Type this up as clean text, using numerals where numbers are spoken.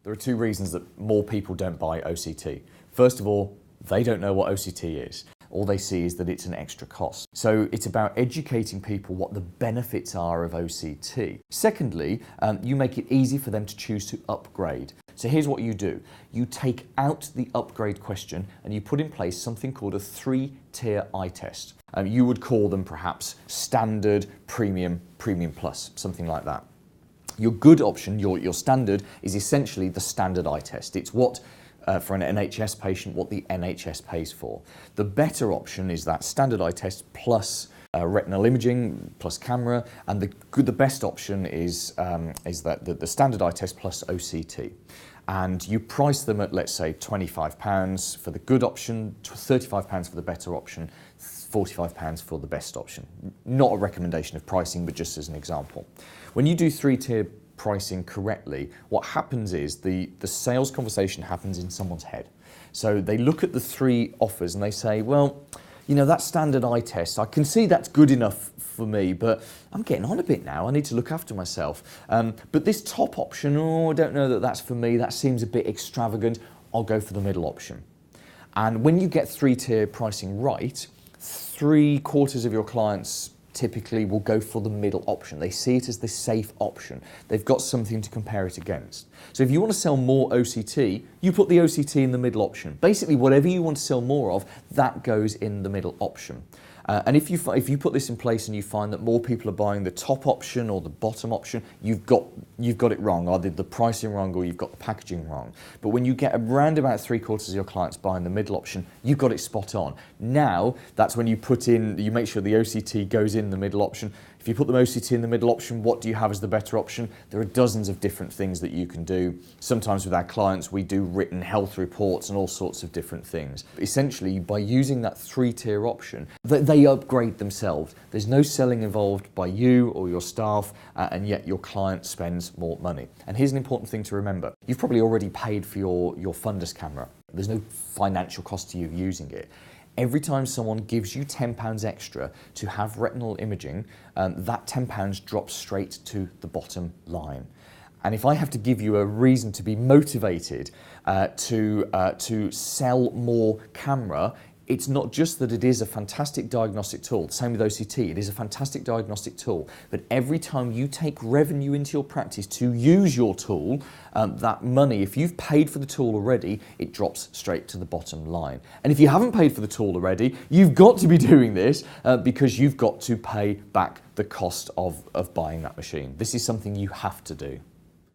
There are two reasons that more people don't buy OCT. First of all, they don't know what OCT is. All they see is that it's an extra cost. So it's about educating people what the benefits are of OCT. Secondly, you make it easy for them to choose to upgrade. So here's what you do. You take out the upgrade question and you put in place something called a 3-tier eye test. You would call them perhaps standard, premium, premium plus, something like that. Your good option, your standard, is essentially the standard eye test. It's what for an NHS patient, what the NHS pays for. The better option is that standard eye test plus retinal imaging plus camera, and the best option is the standard eye test plus OCT. And you price them at, let's say, £25 for the good option, £35 for the better option, £45 for the best option. Not a recommendation of pricing, but just as an example. When you do 3-tier pricing correctly, what happens is the sales conversation happens in someone's head. So they look at the 3 offers and they say, well, you know, that standard eye test, I can see that's good enough for me, but I'm getting on a bit now. I need to look after myself. But this top option, I don't know that that's for me. That seems a bit extravagant. I'll go for the middle option. And when you get 3-tier pricing right, 3/4 of your clients typically will go for the middle option. They see it as the safe option. They've got something to compare it against. So if you want to sell more OCT, you put the OCT in the middle option. Basically, whatever you want to sell more of, that goes in the middle option. And if you put this in place and you find that more people are buying the top option or the bottom option, you've got it wrong. Either the pricing wrong or you've got the packaging wrong. But when you get around about 3/4 of your clients buying the middle option, you've got it spot on. Now, that's when you make sure the OCT goes in the middle option. If you put the OCT in the middle option, what do you have as the better option? There are dozens of different things that you can do. Sometimes with our clients, we do written health reports and all sorts of different things. Essentially, by using that 3-tier option, they upgrade themselves. There's no selling involved by you or your staff, and yet your client spends more money. And here's an important thing to remember. You've probably already paid for your fundus camera. There's no financial cost to you of using it. Every time someone gives you £10 extra to have retinal imaging, that £10 drops straight to the bottom line. And if I have to give you a reason to be motivated to sell more camera, it's not just that it is a fantastic diagnostic tool. Same with OCT, it is a fantastic diagnostic tool. But every time you take revenue into your practice to use your tool, that money, if you've paid for the tool already, it drops straight to the bottom line. And if you haven't paid for the tool already, you've got to be doing this because you've got to pay back the cost of buying that machine. This is something you have to do.